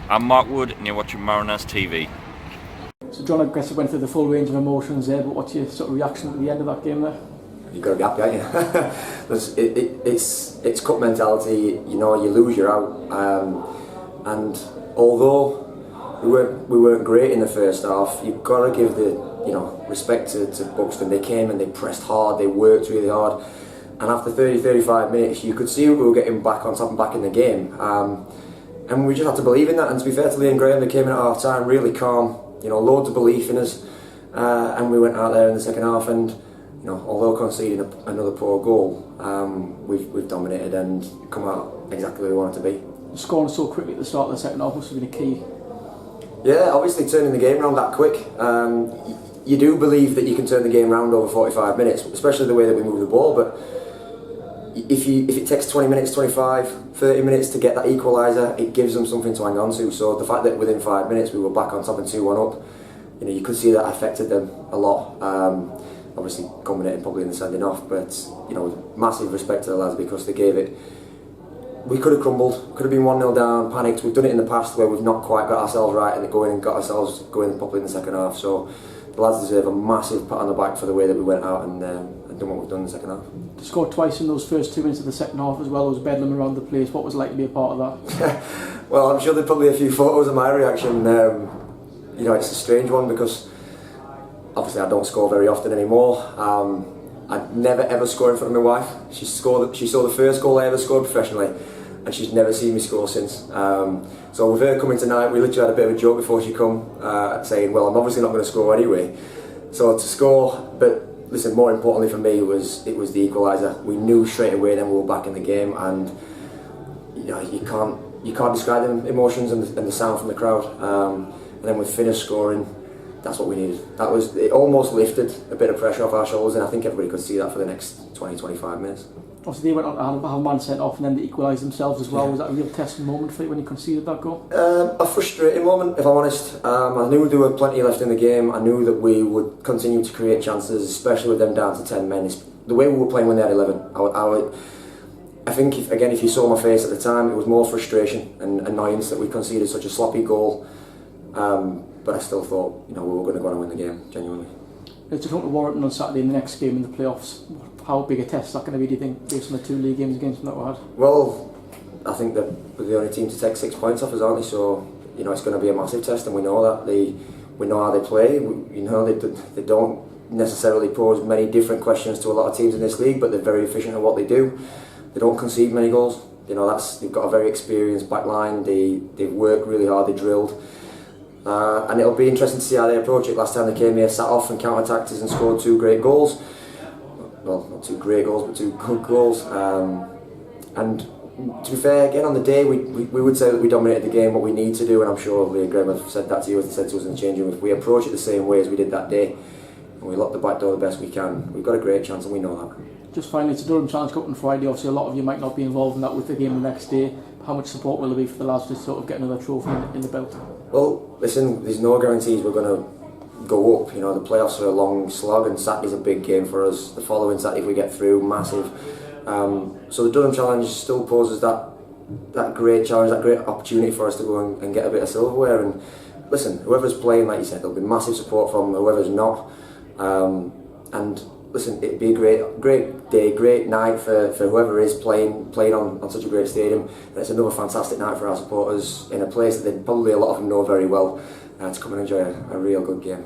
I'm Mark Wood and you're watching Mariners TV. So John, I guess it went through the full range of emotions there, but what's your sort of reaction at the end of that game there? You've got to be happy, haven't you? it's cup mentality. You know, you lose, you're out. And although we weren't great in the first half, you've got to give the respect to Buxton. They came and they pressed hard, they worked really hard, and after 30-35 minutes you could see we were getting back on top and back in the game, and we just had to believe in that. And to be fair to Lee and Graham, they came in at half time really calm, loads of belief in us, and we went out there in the second half and although conceding another poor goal, we've dominated and come out exactly where we wanted to be. Scoring so quickly at the start of the second half must have been a key. Yeah, obviously turning the game around that quick. You do believe that you can turn the game around over 45 minutes, especially the way that we move the ball, but if it takes 20 minutes, 25, 30 minutes to get that equaliser, it gives them something to hang on to. So the fact that within 5 minutes we were back on top and 2-1 up, you could see that affected them a lot. Obviously culminating probably in the sending off, but massive respect to the lads because they gave it. We could have crumbled, could have been 1-0 down, panicked. We've done it in the past where we've not quite got ourselves right and got ourselves going properly in the second half. So the lads deserve a massive pat on the back for the way that we went out and done what we've done in the second half. To score twice in those first 2 minutes of the second half as well, there was bedlam around the place. What was it like to be a part of that? Well, I'm sure there's probably a few photos of my reaction. It's a strange one because obviously I don't score very often anymore. I never ever score in front of my wife. She saw the first goal I ever scored professionally, and she's never seen me score since. So with her coming tonight, we literally had a bit of a joke before she come, saying, well, I'm obviously not going to score anyway. So to score, but listen, more importantly for me, it was the equaliser. We knew straight away then we were back in the game, and you can't describe the emotions and the sound from the crowd. And then we finished scoring. That's what we needed. It almost lifted a bit of pressure off our shoulders, and I think everybody could see that for the next 20-25 minutes. Obviously they went on to have a man sent off and then they equalised themselves as well. Yeah. Was that a real testing moment for you when you conceded that goal? A frustrating moment, if I'm honest. I knew there were plenty left in the game. I knew that we would continue to create chances, especially with them down to 10 men. The way we were playing when they had 11, I think if you saw my face at the time, it was more frustration and annoyance that we conceded such a sloppy goal. But I still thought, we were going to go on and win the game, genuinely. To come to Warrington on Saturday in the next game in the playoffs, how big a test is that going to be, do you think, based on the 2 league games against them that we had? Well, I think that we're the only team to take 6 points off us, aren't they? So, it's going to be a massive test, and we know that. We know how they play. They don't necessarily pose many different questions to a lot of teams in this league, but they're very efficient at what they do. They don't concede many goals. They've got a very experienced back line. They've worked really hard, they drilled. And it'll be interesting to see how they approach it. Last time they came here, sat off and counter-attacked us and scored 2 great goals. Well, not 2 great goals, but 2 good goals. And to be fair, again on the day, we would say that we dominated the game. What we need to do, and I'm sure Lee and Graham have said that to you, as they said to us in the changing room, if we approach it the same way as we did that day, and we lock the back door the best we can, we've got a great chance, and we know that. Just finally, it's a Durham Challenge Cup on Friday. Obviously, a lot of you might not be involved in that with the game the next day. How much support will there be for the lads to sort of get another trophy in the belt? Well, listen, there's no guarantees we're going to go up. The playoffs are a long slog, and Saturday's a big game for us. The following Saturday, if we get through, massive. So the Durham Challenge still poses that great challenge, that great opportunity for us to go and get a bit of silverware. And listen, whoever's playing, like you said, there'll be massive support from whoever's not. And listen, it'd be a great day, great night for whoever is playing on such a great stadium. And it's another fantastic night for our supporters in a place that probably a lot of them know very well, to come and enjoy a real good game.